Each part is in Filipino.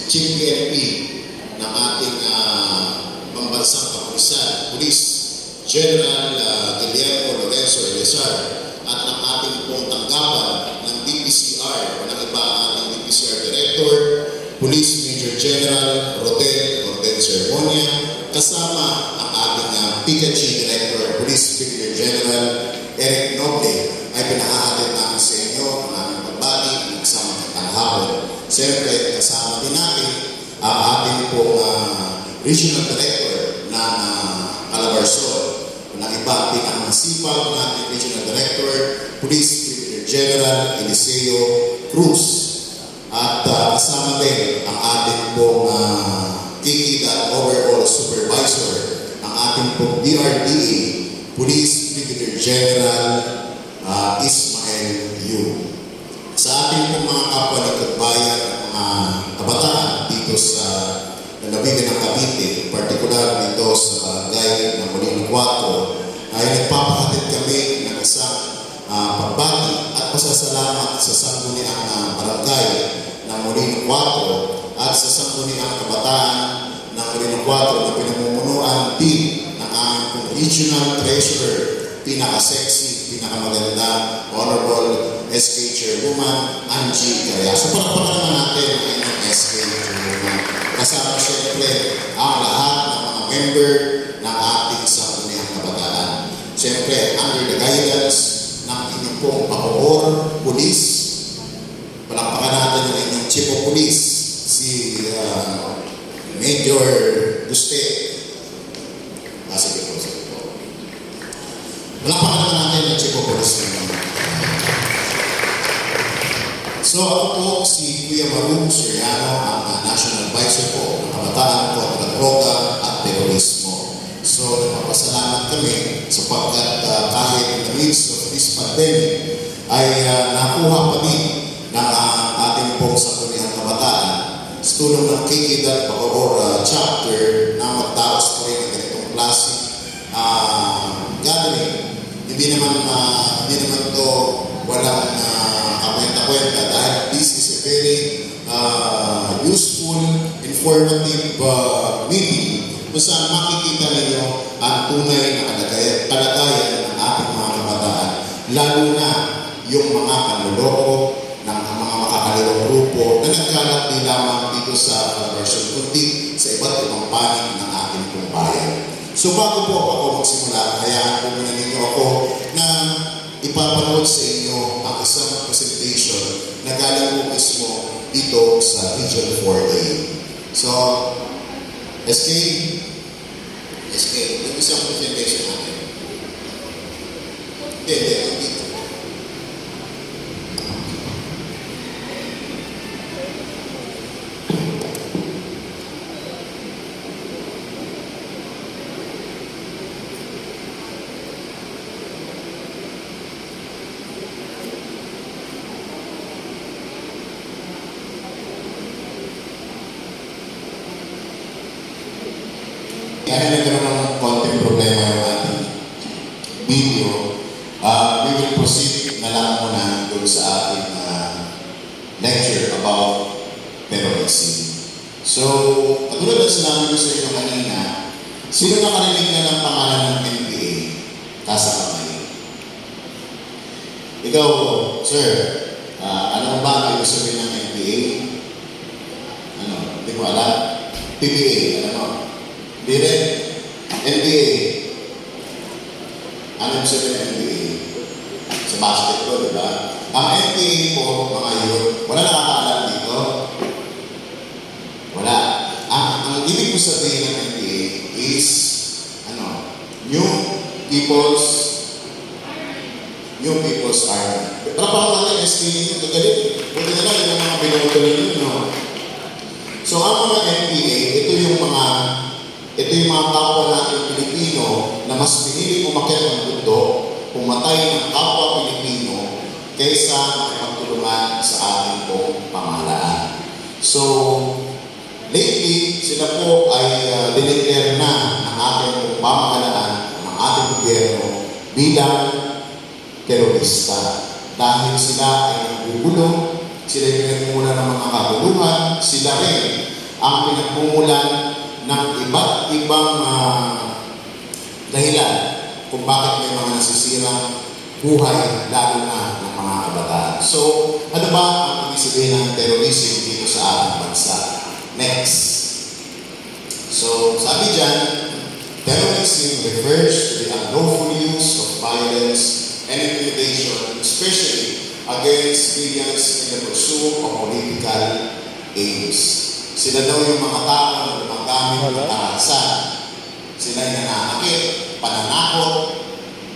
Chief PNP ng ating pambansang kapulisan, Police General Guillermo Lorenzo Elizar, at ng ating pong tanggapan ng DPCR, walang iba ang ating DPCR Director, Police Major General Rodel Sermonia, kasama ang ating PKG Director, Police Brigadier General Eric Noble, ay pinahahatid namin sa inyo ang aming pagbati ng isang tanghapon. Siyempre, kasama din natin ang ating pong Regional Director ng Calabarzon. Walang iba ang pinakamasipag ng ating Regional Director, Police Brigadier General Eliseo Cruz. At kasama din ang ating pong Kikita Overall Supervisor, ang ating pong DRDA, Police Brigadier General Ismael Yu. Sa ating pong mga kapwa nagkagbayan at mga kabataan dito sa lalawigan ng Cavite, partikular dito sa barangay ng Molino 4, ay nagpapahatid kami ng isang pagbati at pasasalamat sa sangguniang barangay ng Molino 4 at sa sangguniang kabataan ng Molino 4 na pinamumunuan din ng aming Regional Treasurer, pinaka-sexy, pinakamaganda, Honorable SK Chairwoman Angie Cariaso. Palakpakan naman natin ang inyong SK Chairwoman. Kasama siyempre ang lahat ng mga member ng ating sangguniang kabataan. Siyempre, under the guidance ng inyong pong Bacoor Police. Palakpakan natin ang inyong Chief of Police, si Major Guste. Sige po. Palakpakan naman natin ang Chief of Police. So ako po si Kuya Maru Soriano, ang National Advisor po ng Kabataan kontra Droga at Terorismo. So nagpapasalamat kami sapagkat kahit in the midst of this pandemic ay nakuha pa din ng ating pong sangguniang kabataan sa tulong ng Kikita Bacoor chapter na magtaos pa rin ng ganitong klase gathering. Hindi naman to walang kwenta dahil this is a very useful, informative meeting kung saan makikita ninyo ang tunay na kalagayan ng ating mga kabataan, lalo na yung mga panloloko ng mga makakalawang grupo na nagkalat din lamang dito sa Calabarzon, kundi sa iba't ibang panig ng ating pong bayan. So bago po ako magsimula, hayaan po muna ninyo ako na ipapanood sa inyo ang isang presentation na galing po mismo dito sa Region 4A. So, SK, yung isang presentation natin. Dito. Kaya nagkaroon ng konting problema yung ating video. We will proceed na lang muna doon sa ating lecture about terrorism. So, katulad na sinabi ko sa inyo kanina, sino nakarinig na ng pangalan ng NPA? Tasa kamay. Ikaw, sir, ano ba ang ibig sabihin ng NPA? Hindi mo alam? PBA, alam mo? Dire, NBA. Ano yung sabi ng NBA? Sa basketball, di ba? Ang NBA po, mga yun, wala nakakaalam dito. Wala. Ang ibig ko sabihin ng NBA is, New People's Army. Pero parang natin SK ninyo, kagalit. Buti na lang yung mga binoto ninyo, no? So, ang mga NBA, ito yung mga kapwa natin Pilipino na mas pinili umakyat ng mundo, pumatay ng kapwa Pilipino kaysa makipagtulungan sa ating pong pamahalaan. So, lately, sila po ay dineclare na ng ating pong pamahalaan, ng ating gobyerno bilang terorista dahil sila ay nagugulo sila yung pinagmumulan ng mga kaguluhan, sila rin ang pinagmumulan ng iba't ibang dahilan kung bakit may mga nasisirang buhay, lalo na ng mga kabataan. So, ano ba ang ibig sabihin ng terrorism dito sa ating bansa? Next. So, sabi dyan, terrorism refers to the unlawful use of violence and intimidation, especially against civilians in the pursuit of political aims. Sila daw yung mga tao na gumagamit ng karahasan. Sila yung nananakit, pananakot,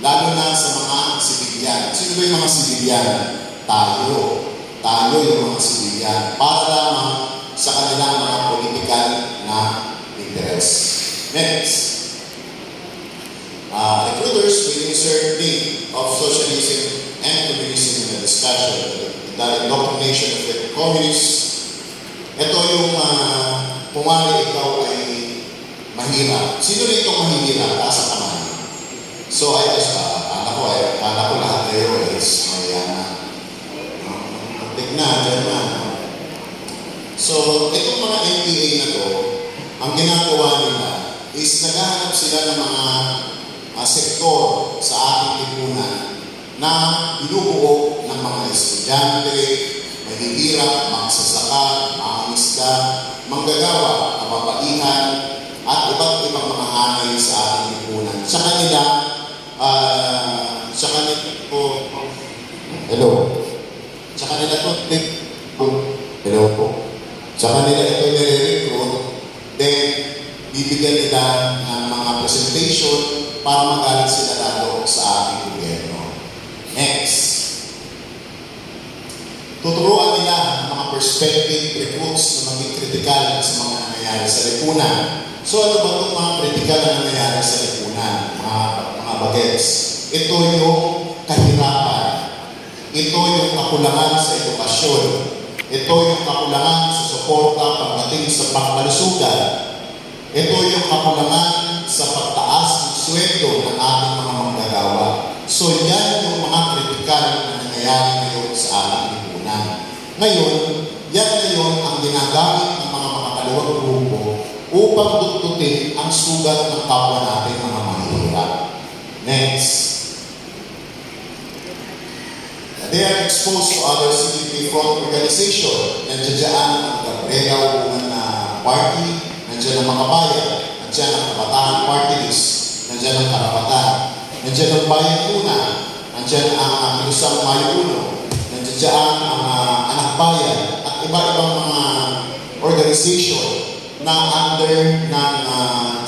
lalo na sa mga sibilyan. Sino ba yung mga sibilyan? Tayo. Tayo yung mga sibilyan. Para lamang sa kanilang mga political na interest. Next. Recruiters will insert link of socialism and communism in the discussion. The indoctrination of the communists. Ito yung pumali ikaw ay mahirap. Sino rito mahihirap? Nasa kamay. So, I guess, akala ko lahat kayo is mayayaman. Tignan, dyan na. So, itong mga NPA na to, ang ginagawa nila is naghahanap sila ng mga sektor sa ating lipunan na inubuo ng mga estudyante, mahihirap, magsasaka, mangingisda, manggagawa, kababaihan, at iba't ibang mga hanay sa ating lipunan. Sa kanila po, hello. Sa kanila po, hello po. Sa kanila ito nire-recruit, then bibigyan nila ng mga presentation para magalit sila lalo sa ating gobyerno. Next. Tuturuan nila ang mga perspective recruits na maging kritikal sa mga nangyayari sa lipunan. So ano ba itong mga kritikal na nangyayari sa lipunan, mga bagets? Ito yung kahirapan. Ito yung kakulangan sa edukasyon. Ito yung kakulangan sa suporta pagdating sa pangkalusugan. Ito yung kakulangan sa pagtaas ng sweldo ng ating mga manggagawa. So yan yung mga kritikal na nangyayari ngayon sa ating lipunan. Ngayon, yan ngayon ang ginagamit ng mga makakaliwang grupo upang dutdutin ang sugat ng kapwa natin mga mahihirap. Next. They are exposed to other CPP front organization. Nandiyan dyan ang Gabriela Women Party, nandiyan ang Makabayan, nandiyan ang Kabataan Party List, nandiyan ang Karapatan, nandiyan ang Bayan Una, nandiyan ang Kilusang Mayo Uno, nandiyan dyan ang Anak Bayan, at iba-ibang mga organization na under ng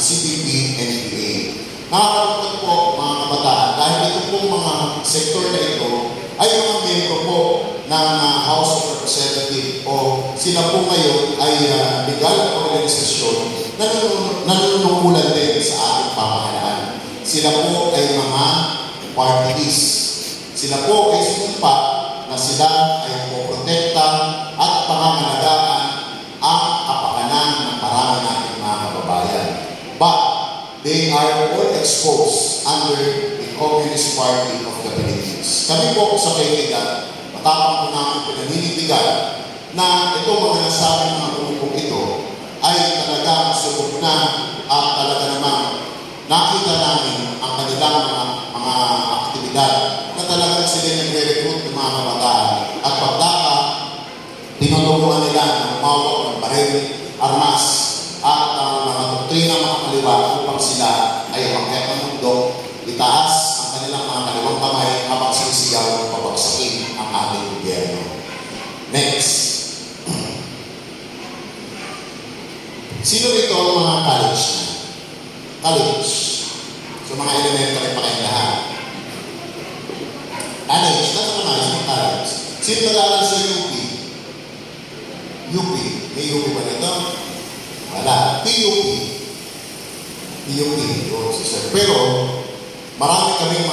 CPP-NPA. Nakakalungkot po mga kabataan dahil ito pong mga sektor na ito ay mga membro po ng House of Representatives o sila po ngayon ay legal na organisasyon na nanunungkulan din sa ating pamahalaan. Sila po ay mga party list. Sila po ay sumumpa na sila ay poprotekta at pangangalagaan ang kapakanan ng marami nating mga kababayan. But they are all exposed under the Communist Party of the Philippines. Kami po sa kaibigan, matapang po namin pinaninindigan na ito mga nasabing mga grupong ito ay talagang subok na at talaga namang nakita namin ang kanilang mga aktibidad na talagang sila nagre-recruit ng mga kabataan at pagdaka, tinutulungan nila ng umawak ng baril, armas, at mga doktrina mga kaliwa upang sila ay umakyat ng mundo, itaas ang kanilang mga kaliwang kamay habang sinisigaw ng pabagsakin ang ating gobyerno. Next. Sino rito ang mga college na? College. So mga elementary pa kayong lahat. College. Nasa ka na isang college. Sino nag-aaral sa UP? UP. May UP ba nito? Wala. PUP. PUP. Pero marami kaming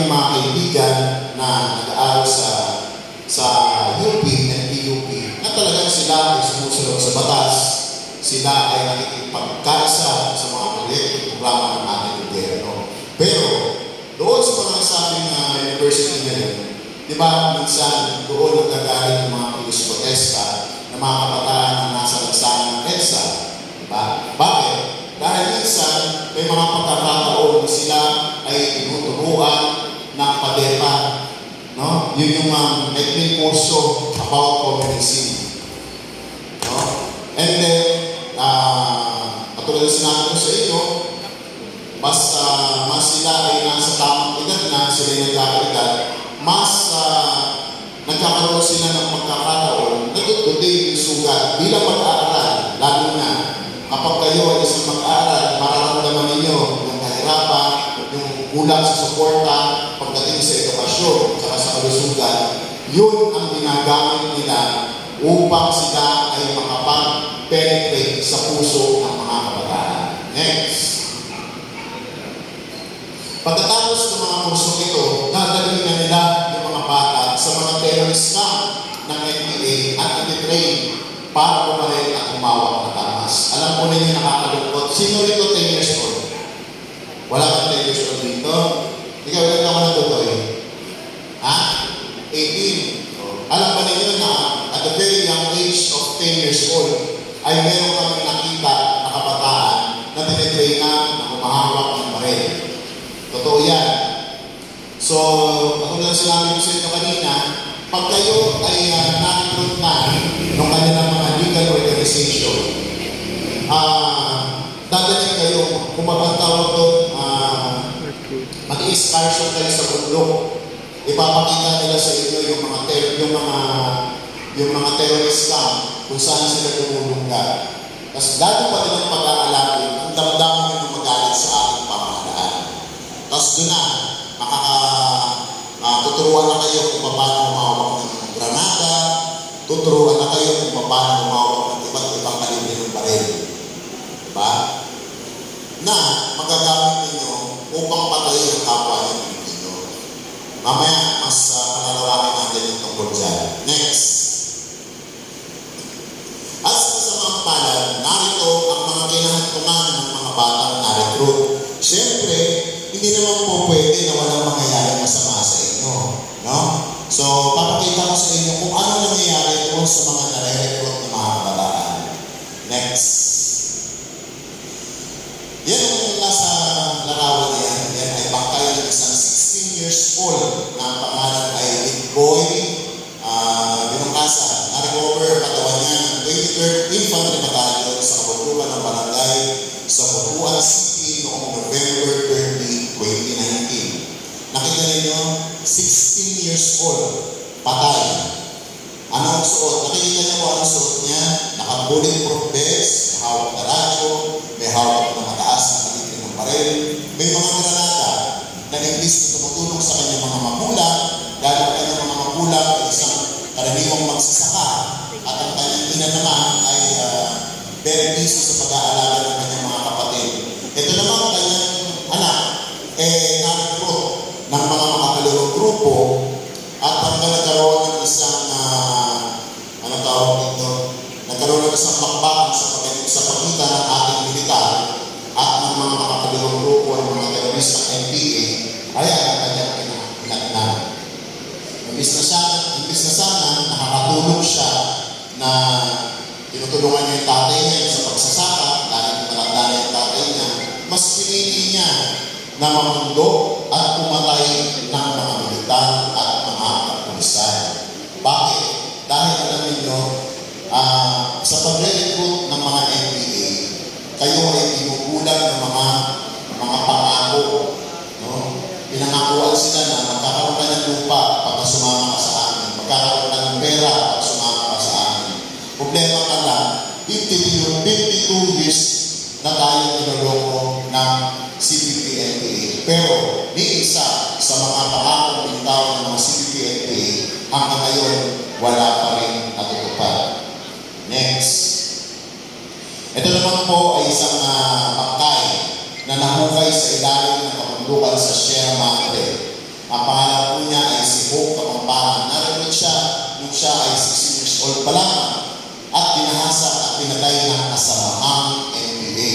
mga kaibigan na nag-aaral sa UP and PUP na talagang sila ay sumusunod sa batas. Sila ay nakikipagkaisa sa mga proyekto at programa ng ating gobyerno. Pero doon sa mga sabing university na yun, Di ba, minsan doon nagagaling ng mga pulis protesta ng mga kabataan na nasa lansangan ng EDSA. Di ba? Bakit? Dahil minsan may mga pagkakataon na sila ay tinuturuan ng PADEPA. No? Yun yung may kurso about communism. No? And then, katulad na sinabi ko sa inyo, mas sila ay nasa tamang edad na, sila ay nagkakaedad, mas nagkakaroon sila ng pagkakataon, natutuloy yung sugat bilang mag-aaral, lalo na kapag kayo ay isang mag-aaral, mararamdaman ninyo yung kahirapan, yung kulang sa suporta, pagdating sa edukasyon, saka sa kalusugan, yun ang ginagamit nila upang sila ay makapag-penetrate sa puso ng mga kabataan. Next. Pagkatapos ng mga kursong ito, dadalhin na nila yung mga bata sa mga terrorist camp ng NPA at ititrain para pumarin at umawak na tamas. Alam po ninyo nakakalungkot. Sino rito 10 years old? Wala kang 10 years old dito? Ikaw, ilan ka na tutoy? Ha? 18. Alam ba ninyo na at the very young age of 10 years old ay meron kami nakita na kabataan na tinitrain na umahawak ng baril. Totoo yan. So, ako lang sinabi ko sa inyo kanina, pag kayo ay na-recruit na ng kanilang mga legal organization, dadalhin kayo, kung magpantawag doon, mag-i-excursion kayo sa bundok. Ipapakita nila sa inyo yung mga terrorist camp kung saan sila tumulungga. Tapos lalo pa nilang pag-aalapin, ang damdamin yung magalit sa ating pamahalaan. Tapos doon na, tuturuan na kayo kung paano umawak ng granada, tuturuan na kayo kung paano umawak ng iba't ibang kalibre ng baril. Diba? Na magagamit ninyo upang patayin ang kapwa ng Pilipino. Mamaya, mas panalawakin natin yung tungkol dyan. Next. At sa mga palad, narito ang mga kinahantungan ng mga batang na-recruit. Siyempre, hindi naman po pwede na walang mangyayari masama sa inyo. No? So, papakita ko sa inyo kung ano nangyayari doon sa mga nare-recruit ng mga kabataan. Next. Yan ang nasa larawan na yan. Yan ay bangkay ng isang 16 years old na ang pangalan ay Boy Binungkasa. Na-recover katawan niya ng 23rd Infantry Battalion sa kabuturan ng barangay sa Butuan City noong November 30, 2019. Nakita ninyo, 16 years old, patay. Anong suot? Nakikita niyo kung anong suot niya? Naka-bulletproof vest, may hawak na radyo, may hawak na mataas na kalibre ng baril, may mga granada na imbis na tumutulong sa kanyang mga magulang, dahil ang kanyang mga magulang ay isang karaniwang magsasaka at ang kanyang ina naman ay very busy sa pag-aalaga ng kanyang mga kapatid. Ito naman ang kanyang anak, na-recruit ng mga makakalurong grupo at hanggang nagkaroon ng isang nagkaroon ng isang bakbakan sa pagitan ng ating militar at ng mga makakalurong grupo ng mga teroristang NPA ay ang kanyang pinag-inanan. Imbis na sana nakakatulong siya na tinutulungan niya yung tatay niya sa pagsasaka dahil matanda na yung tatay niya, mas pinili niya na mamundok at pumatay ng mga militar at mga kapulisan. Bakit? Dahil alam niyo, sa pag-recruit ng mga NPA, kayo ay tinugulang ng mga pangako. No? Pinangakuan sila na magkakaroon ka ng lupa pag sumama ka sa amin. Magkakaroon ka ng pera pag sumama ka sa amin. Problema ka lang, 52 years na tayo niloloko ng CPP-NPA. Pero, ni isa sa mga pangakong binitawan ng mga CPP-NPA, hanggang ngayon, wala pa rin natutupad. Next. Ito naman po ay isang bangkay na nahukay sa ilalim ng kapundukan sa Sierra Madre. Ang pangalan po niya ay si Hope Kapampangan. Narinig siya nung siya ay 16 years old pa lamang at binahasa at pinatay ng kasamahang NPA.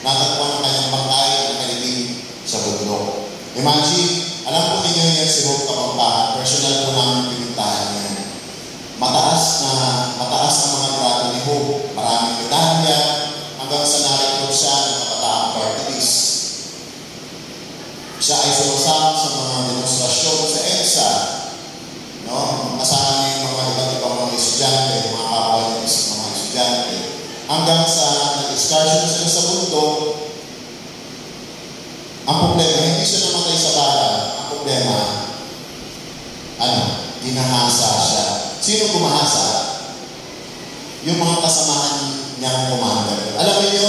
Natagpuan ang kanyang bangkay na kanilig sa bundok. Imagine, Alam po ninyo yan si Hope Kapampangan, personal po namin pinuntahan niya. Mataas ang mga grado ni Hope. Maraming medalya, hanggang sa narekrut siya ng kapataang party list. Siya ay sumasama sa mga demonstrasyon sa EDSA. No? Kasama niya yung mga iba't ibang mga estudyante, mga kapwa niya sa mga estudyante. Hanggang sa nag-excursion sila sa bundok. Ang problema, hindi siya namatay sa bala. Ang problema, ginahasa siya. Sino gumahasa? Yung mga kasamahan niyang commander. Alam niyo,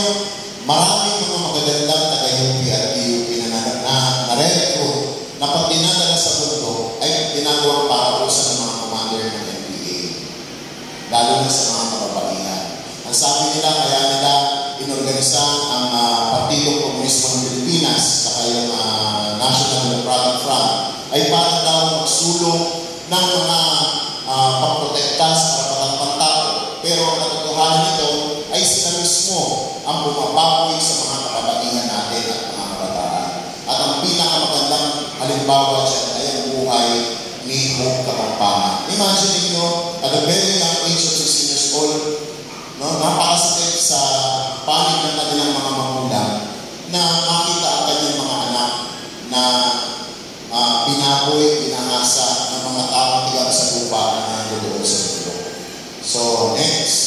maraming mga magagandang taga-UP at PUP na na-recruit na pag dinadala sa bundok ay ginagawang pausan ng mga commander ng NPA. Lalo na sa mga kababaihan. Ang sabi nila, kaya nila inorganisa ang Partidong Komunismo ng Pilipinas saka yung National Democratic Front ay para daw magsulong ng mga pagprotekta sa karapatang pantao. Pero ang katotohanan nito ay sila mismo ang bumabawi sa mga kababaihan natin at mga kabataan. At ang pinakamagandang halimbawa dyan ay ang buhay ni Hope Kapampangan. Imagine niyo, at a very young age of 16 years old, no, napakasakit sa panig ng kanilang mga magulang na makita ang kanyang mga anak na binaboy, binahasa ng mga taong tigang sa lupa na nandoon sa mundo. So, next.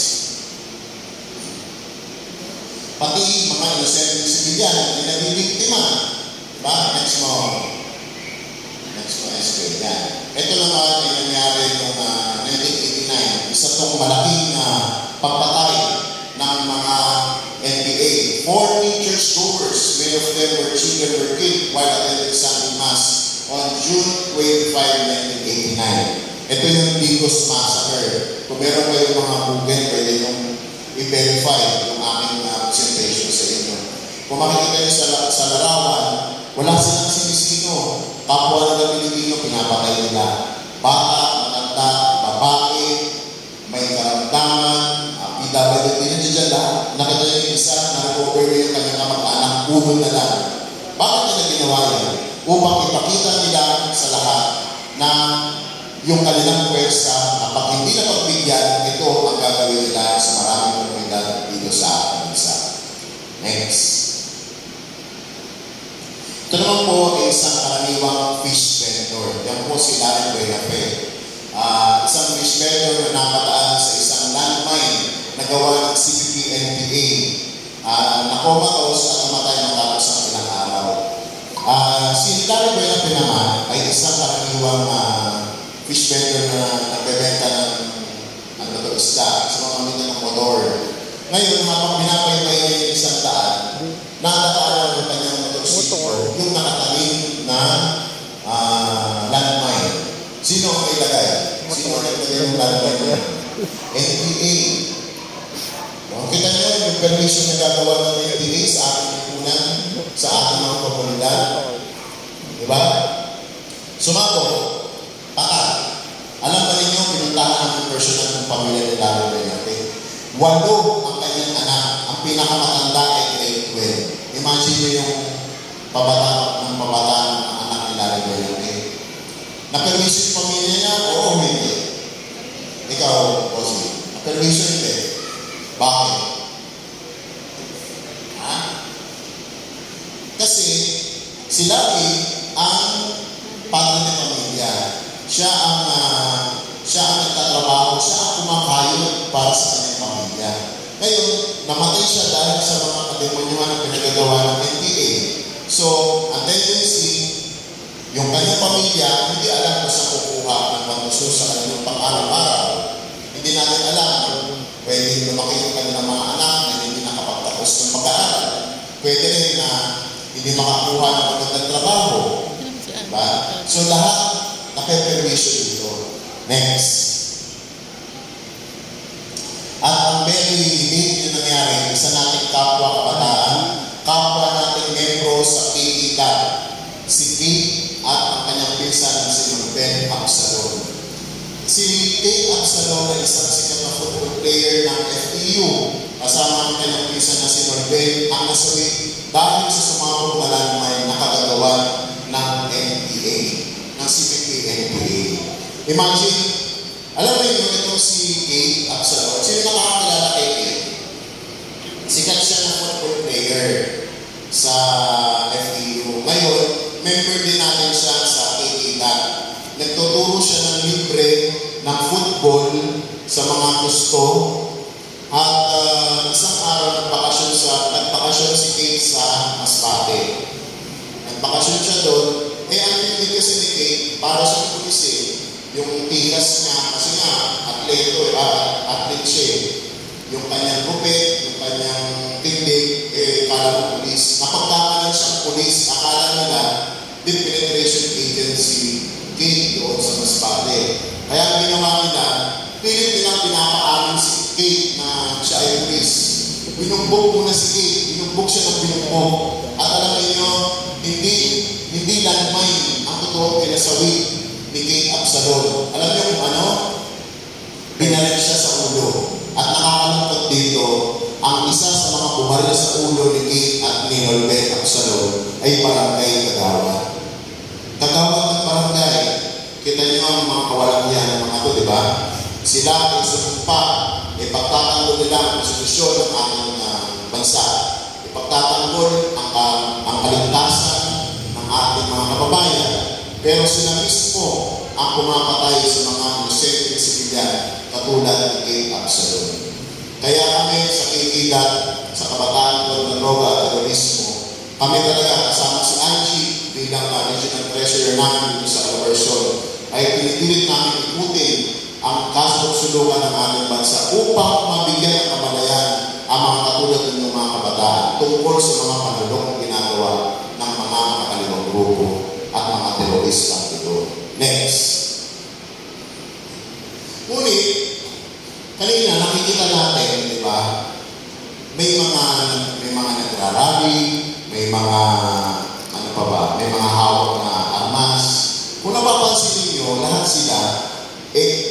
Pati mga inosenteng sibilyan na nabibiktima. Diba? Next mo, SK. Yan. Ito naman ay nangyari noong 1989. Isa itong malaking pagpatay ng mga NPA. 4 churchgoers, many of them were children, were killed while attending Sunday Mass on June 25, 1989. Ito yung Digos Massacre. Kung meron kayo mga Google, pwede yung i-verify yung aking presentation sa inyo. Kung makikita nyo sa larawan, wala silang sinisino. Kapwa ng Pilipino, pinapatay nila. Bata, matanda, babae, may karamdaman, PWD na dyan lahat. Nakita nyo yung isa, na-recover yung kanyang kamag-anak, unod na lang. Bakit nila ginawa yan? Upang ipakita nila sa lahat na yung kanilang pwersa na pag hindi na pagbigyan, ito ang gagawin nila sa maraming komunidad dito sa bansa. Next. Ito naman po ay isang karaniwang fish vendor. Yan po si Larry Buenafe. Isang fish vendor na napataan sa isang landmine na gawa ng CPP-NPA. Nakomatos at namatay matapos ang ilang araw. Si Larry Buenafe naman ay isang karaniwang fish vendor na nagbebenta ng isda sa mga pamilya ng motor. Ngayon, habang pinapay-pay niya yung isang daan, nakakaaral ng kanyang motorsiklo yung nakatanim na landmine. Sino ang ilagay? Sino ang ilagay yung landmine niya? NPA. Kita niyo yung permission na gagawa ng NPA sa ating lipunan, sa ating mga komunidad. Diba? Sumako. Pakat. Alam ba ninyo, pinuntahan ng personal ng pamilya ni Larry Buenafe. 8 ang kanyang anak. Ang pinakamatanda ay grade 12. Imagine nyo yung pabataan ng anak ni Larry Buenafe. Na-permission yung pamilya niya? Oo, hindi. Ikaw, Bossy. Na-permission hindi. Bakit? Kasi si Larry ang padre ng pamilya. Siya ang nagtatrabaho, siya ang kumakayod para sa kanyang pamilya. Ngayon, namatay siya dahil sa mga kademonyuhan na pinagagawa ng NPA. So, ang tendency, yung kanyang pamilya, hindi alam kung saan kukuha ng manuso sa kanilang pang-araw-araw. Hindi natin alam kung pwede lumaki yung kanilang mga anak na hindi nakapagtapos ng pag-aaral. Pwede rin na hindi makakuha ng magandang trabaho. Diba? So, lahat nape-permission dito. Next. At ang very unique yung nangyari, isa nating kapwa kabataan, kapwa nating membro sa KITA, si Kate at ang kanyang pinsan na si Ben Absalon. Si Kate Absalon ay isang sikat na football player ng FEU. Kasama ang kanyang pinsan na si Ben ang nasawi dahil sa sumabog na landmine na kagagawa ng NPA. Imagine, alam mo yun, itong si Kate Absalom. Sino nakakakilala kay Kate? Sikat siya na football player sa FEU. Ngayon, member din natin siya sa KKDAT. Nagtuturo siya ng libre ng football sa mga gusto. At isang araw nagpakasyon si Kate sa Masbate. Nagbakasyon siya doon. Ang tinig kasi ni Kate, para siyang pulis yung tigas niya, kasi nga, athlete siya. Yung kanyang gupit, yung kanyang tindig, kala mo pulis. Napagkakalan siyang pulis, akala nila, deep penetration agency, Kate doon sa Masbate. Kaya ang ginawa nila, pilit nilang pinapaamin si Kate na siya ay pulis. Binugbog muna si Kate, binugbog siya ng binugbog. At alam niyo, hindi landmine ang totoong pinasawi ni Kate Absalom. Alam niyo kung ano? Binalik siya sa ulo. At nakakalungkot dito, ang isa sa mga bumaril sa ulo ni Kate at ni Norbert Absalom ay barangay Kagawad. Kagawad ng barangay, kita niyo ang mga kawalang-yan ng mga ito, di ba? Sila ay sumpa, ipagtatanggol nila ang konstitusyon ng ating bansa. Ipagtatanggol ang kaligtasan ng ating mga kababayan. Pero sila mismo ang pumapatay sa mga inosenteng sibilyan katulad ni Kate Absalom. Kaya kami sa KKDAT, sa Kabataan ng Droga at Terorismo, kami talaga kasama si Angie bilang Regional Treasurer namin dito sa Conversion, ay pinipilit namin ikutin ang kasulok-sulukan ng ating bansa upang mabigyan ng kamalayan ang mga katulad ng mga kabataan tungkol sa mga panulong ginagawa ng mga makakaliwang grupo at mga terorista ito. Next. Ngunit, kanina nakikita natin, di ba, may mga nagrarally, may mga, may mga hawak na armas. Kung napapansin ninyo, lahat sila,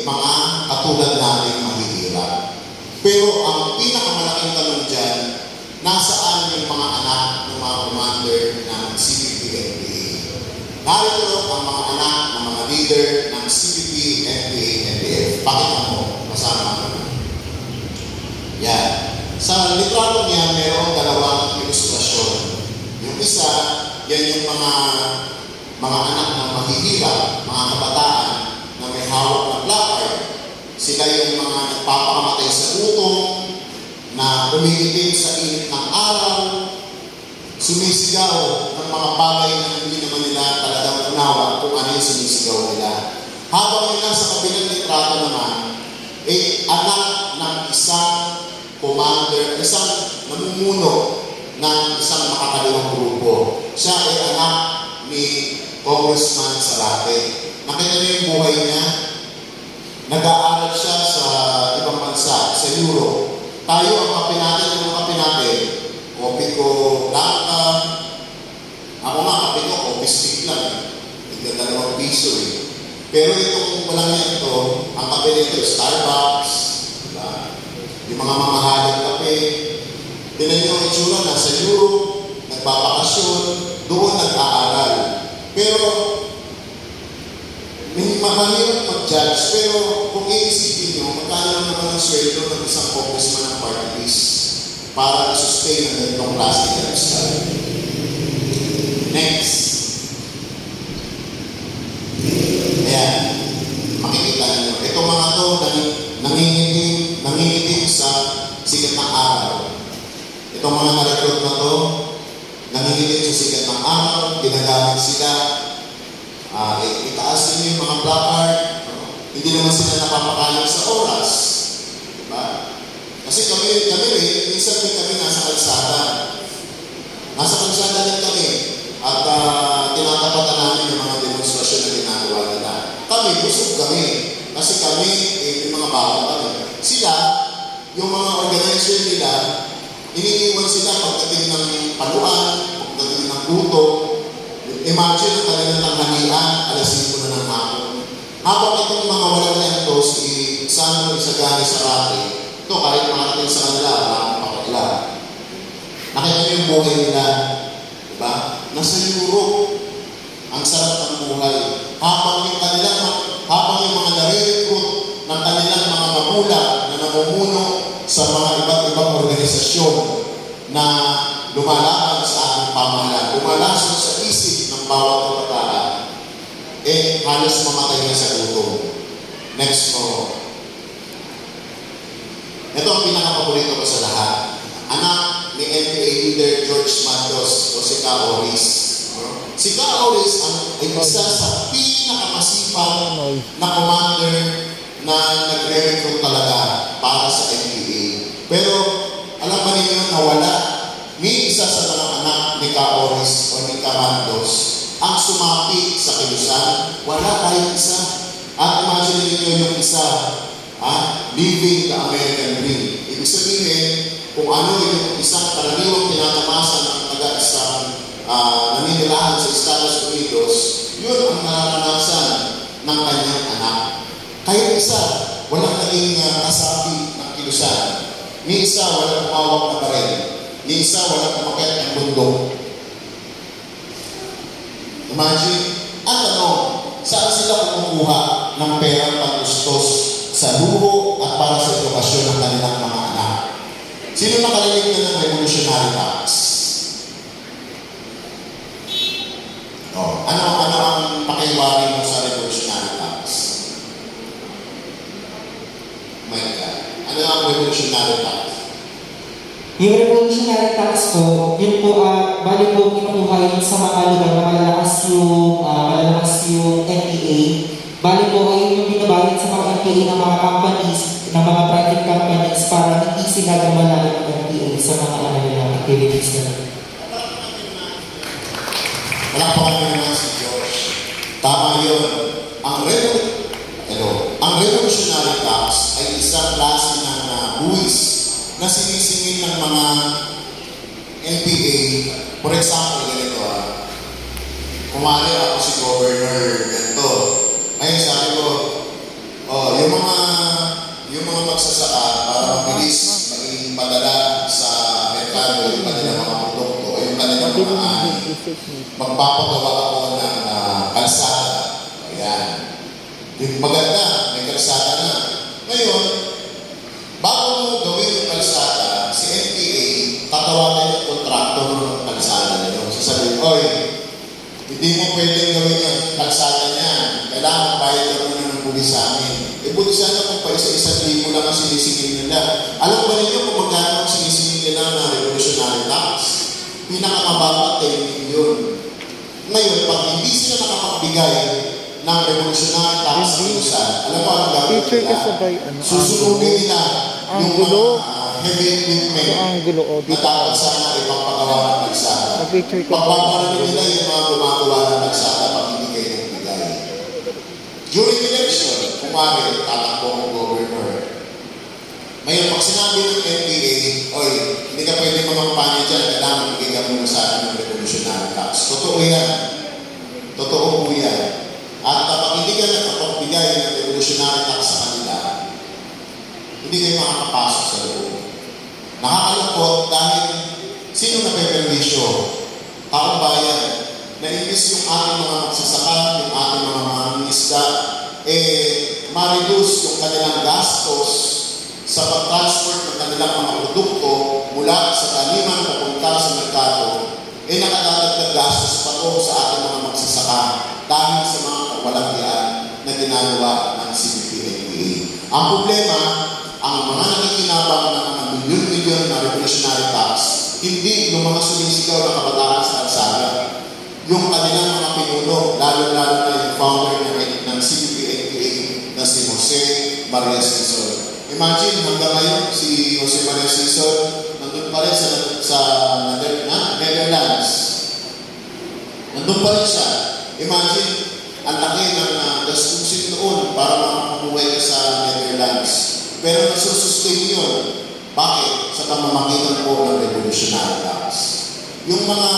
mga katulad natin mahihirap. Pero ang pinakamalaking tanong dyan, nasaan yung mga anak ng mga commander ng CPP-NPA? Narito ang mga anak ng mga leader ng CPP-NPA-NDF. Pakita mo, kasama mo. Yan. Sa litratong yan, mayroong dalawang ilustrasyon. Yung isa, yan yung mga anak ng mahihirap, mga kabataan na may hawak na placard. Sila yung mga nagpapakamatay sa gutom, na umiitim sa init ng araw, sumisigaw ng mga bagay na hindi naman nila talagang unawa kung ano yung sumisigaw nila. Habang yun sa kabilang litrato naman, anak ng isang commander, isang namumuno ng isang makakaliwang grupo. Siya ay anak ni Congressman Sarate. Nakita niyo yung buhay niya? Nag-aaral siya sa ibang bansa, sa Europe. Tayo ang kape natin, kopi ko langka. Ako nga, kape ko, kopi stick lang. $2 piso eh. Pero itong walang yan ito, ang kape nito, Starbucks, diba? Yung mga mamahaling kape. Tinan niyo ang itsura, nasa Europe, nagbabakasyon, doon nag-aaral. Pero, mahirap mag-judge, pero kung iisipin nyo, magkano naman ang sweldo ng isang congressman ng party list para i-sustain ang ganitong klase ng lifestyle. Next. Ayan. Makikita nyo. Ito mga to, nangingitim sa sikat ng araw. Itong mga na-recruit na to, nangingitim sa sikat ng araw, ginagamit sila. Itaas din yung mga placard, hindi naman sila napapakain sa oras. Diba? Kasi kami minsan din kami nasa kalsada. Nasa kalsada din kami at tinatapatan namin yung mga demonstrasyon na ginagawa nila. Kami, busog kami. Kasi kami, yung mga bawang kami. Sila, yung mga organizer nila, iniiwan sila pagdating ng paluan, pagdating ng luto. Imagine ang kanilang tanghalian, alas 5 na ng hapon. Habang itong mga walang na ito, si Sandro Isagani Sarate, ito kahit makatating sa kanila, makakapakila. Nakita niyo yung buhay nila. Diba? Nasa Europe, ang sarap ng buhay. Habang yung kanilang habang yung mga nare-recruit ng kanilang mga magulang na namumuno sa mga iba't ibang organisasyon na lumalaban sa ating pamahalaan, lumalason sa isip ng bawat kabataan, halos mamatay na sa gutom. Next po. Ito ang pinaka-paborito ko sa lahat. Anak ni NPA leader George Matos o si Ka Oris. Si Ka Oris ay isa sa pinakamasipag na commander na nagre-recruit talaga para sa NPA. Pero alam ba ninyo na wala ni isa sa mga anak ni Ka Oris o ni Ka Matos ang sumapi sa kilusan? Wala kahit isa. At imagine ninyo yung isa, living the American dream. Ibig sabihin, kung ano yung isang karaniwang tinatamasa ng taga-isang naninilahan sa Estados Unidos, yun ang nararanasan ng kanyang anak. Kahit isa, walang naging kasabi ng kilusan. Ni isa, walang umawak na baril. Ni isa, walang umakit ng bundok. Imagine, at saan sila kumukuha ng perang pangustos sa luho at para sa edukasyon ng kanilang mga anak? Sino nakarinig na ng revolutionary tax? Ano ang pakiwari mo sa revolutionary tax? My God. Ano ang revolutionary tax? Yung revolutionary tax po, yun po, bali po kinukuha yun sa mga lugar na malalakas yung NPA. Bali po, ayun yung binabayad sa mga NPA ng mga companies, ng mga private companies para hindi sila gumalain ng NPA sa mga activities nila. Wala pa kami naman si George. Tama yun. Ang revolutionary tax ay isang klase ng buwis na sinisingil ng mga NPA. For example, ganito kumari ako si Governor ganito. Ayun, sabi ko, yung mga magsasaka para mabilis magpadala sa merkado yung kanilang mga produkto o yung kanilang mga magpapagawa ako ng kalsada. Ayan. Maganda, may kalsada na. Ngayon, bago mo gawin yung kalsada, si NPA, tatawagan yung kontraktor ng kalsada nyo. Sasabihin, oy, hindi mo pwedeng gawin yung kalsada niya. Kailangan bayad ka muna ng bulis sa amin. Buti sana kung pa isa-isang libo lang ang sinisingil nila. Alam ba ninyo kung magkano ang sinisingil nila na revolutionary tax? Pinakamababa 10 million. Ngayon, pag hindi sila nakakapagbigay ng revolutionary tax sa kilusan, alam mo ang gagawin nila? Susunugin nila yung mga heavy equipment na dapat sana ipapagawa ng kalsada. Pagpaparanin nila yung mga gumagawa ng kalsada pag hindi kayo nagbigay. During election, kumari, tatakbo ang governor. Ngayon, pag sinabi ng NPA, oy, hindi ka pwede makampanya dyan, kailangan bigyan mo na sa akin ng revolutionary tax. Totoo yan. Totoo po yan. At kapag hindi ka nakapagbigay ng revolutionary tax sa kanila, hindi kayo makakapasok sa loob. Nakakalungkot dahil sino napeperwisyo? Taong bayan. Na imbis yung ating mga magsasaka, yung ating mga mangingisda, ma-reduce yung kanilang gastos sa pag-transport ng kanilang mga produkto mula sa taniman papunta sa merkado, nakadagdag gastos pa to sa ating mga magsasaka dahil sa mga kawalang-yan na ginagawa ng CBP-NPA. Ang problema, ang mga nakikinabang ng mga milyon-milyon na revolutionary tax, hindi yung mga sumisigaw na kabataan sa kalsada. Yung kanilang mga pinuno, lalo-lalo na yung founder ng CBP-NPA na si Jose Maria Sison. Imagine, hanggang ngayon, si Jose Maria Sison nandun pa rin sa Netherlands. Nandun pa rin siya. Imagine, ang laki ng gastusin noon para makakuhay ka sa Netherlands. Pero nasusustain yun. Bakit? Sa pamamagitan po ng revolutionary tax. Yung mga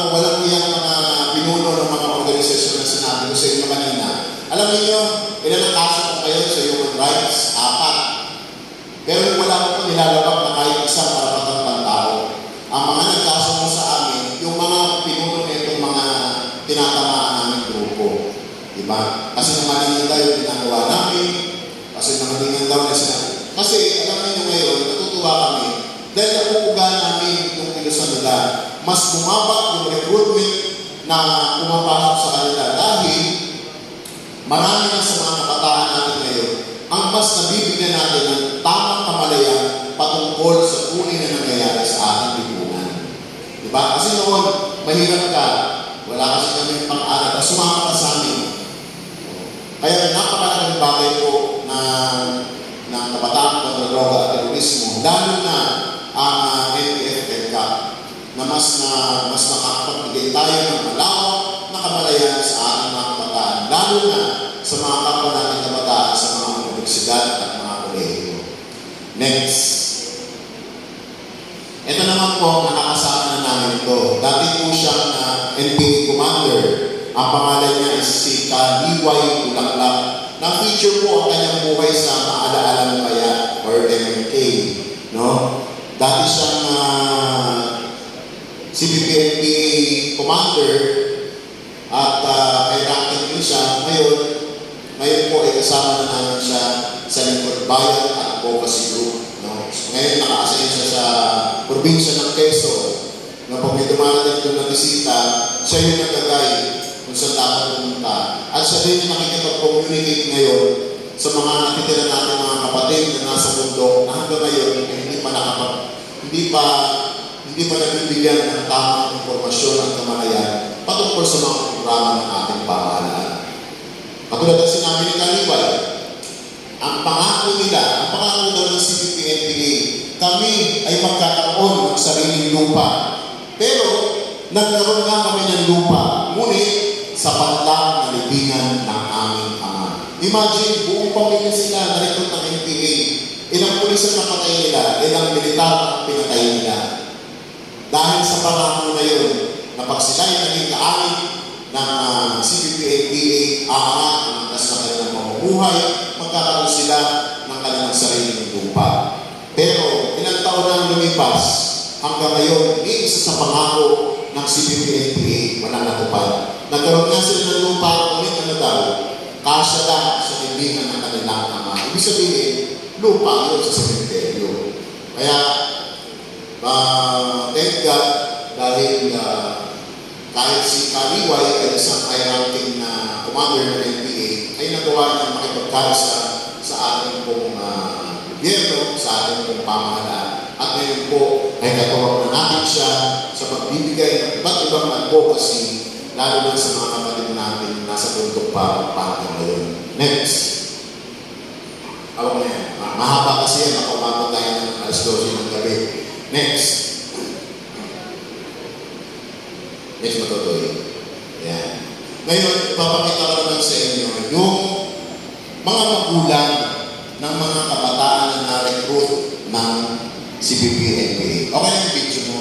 walang iyang mga pinuno ng mga organisasyon na sinabi ko sa inyo kanina, alam niyo, ilan ang kaso po kayo sa human rights? 4. Pero wala ko po nilalabag na kahit isang karapatan ng tao. Ang mga nagkaso mo sa amin, yung mga pinuno na itong mga tinatamaan namin grupo. Diba? kasi nangalingan daw yung ginagawa namin, kasi nangalingan daw na sila. Kasi alam niyo ngayon, natutuwa kami, dahil nakukuga namin itong ilusan nila, mas bumaba yung recruitment na pumapasok sa kanila dahil marami na sa mga kabataan natin ngayon ang mas nabibigyan natin ng tamang kamalayan patungkol sa tunay na nangyayari sa ating lipunan. Diba? Kasi noon, mahirap ka, wala kasi kami pang-aral, at sumama ka sa amin. Kaya napakalaking bagay po na ng kabataan kontra droga at terorismo, lalo na ang NPF-EDCA na mas makakapagbigay tayo ng malawak na kamalayan sa ating mga kabataan, lalo na sa mga kapwa natin kabataan sa mga universidad at mga kolehiyo. Next. Ito naman po, nakakasama na namin ito. Dati po siyang NPA commander. Ang pangalan niya is si Kaliway Bulaklak. Na-feature po ang kanyang buhay sa Maalaala Kaya or MMK. No? Dati siyang CPP-NPA commander at kay ranking din siya. Ngayon po ay kasama na namin siya sa Lingkod Bayan at Advocacy Group. No? So, ngayon naka-assign siya sa probinsya ng Quezon. No, pag may dumarating doon na bisita, siya yung nag-guide kung saan dapat pumunta. At siya din yung nakikipag-communicate ngayon sa mga nakitira natin mga kapatid na nasa bundok na hanggang ngayon ay hindi pa nabibigyan ng tamang informasyon at kamalayan patungkol sa mga programa ng ating pamahalaan. Katulad ng sinabi ni Kalibay, ang pangako daw ng CPP-NPA, kami ay magkakaroon ng sariling lupa. Pero, nagkaroon nga kami ng lupa, ngunit sa panlang na libingan ng aming ama. Imagine, buong pamilya sila na-recruit ng NPA. Ilang pulis ang napatay nila, ilang militar ang pinatay nila. Dahil sa pangako na yun, na pag sila ay naging kaamit ng CPP-NPA, aangat ang atas na kanilang pamumuhay, magkakaroon sila ng kanilang sariling lupa. Pero, ilang taon na lumipas, hanggang ngayon, ni isa sa pangako ng CPP-NPA, walang natupad. Nagkaroon nga sila ng lupa, ulit ano daw, kasya lang sa libingan ng kanilang ama. Ibig sabihin, lupa yun sa sementeryo. Kaya, thank God, dahil kahit si Kaliway ay isang high-ranking na commander ng NPA, ay nagawa niya makipagkarsa sa ating pong gobyerno, sa ating pong pamahalaan. At ngayon po ay katawag na natin siya sa pagbibigay ng iba't ibang advocacy, lalo na sa mga kapatid natin nasa bundok pa hanggang ngayon. Next. Awag na yan. Mahaba kasi yan. Nakumabot tayo ng alas 12 ng gabi. Next. Next matutuloy. Yan. Ngayon, ipapakita ko naman sa inyo yung mga magulang ng mga kabataan na na-recruit ng CPP-NPA. Okay na yung video mo.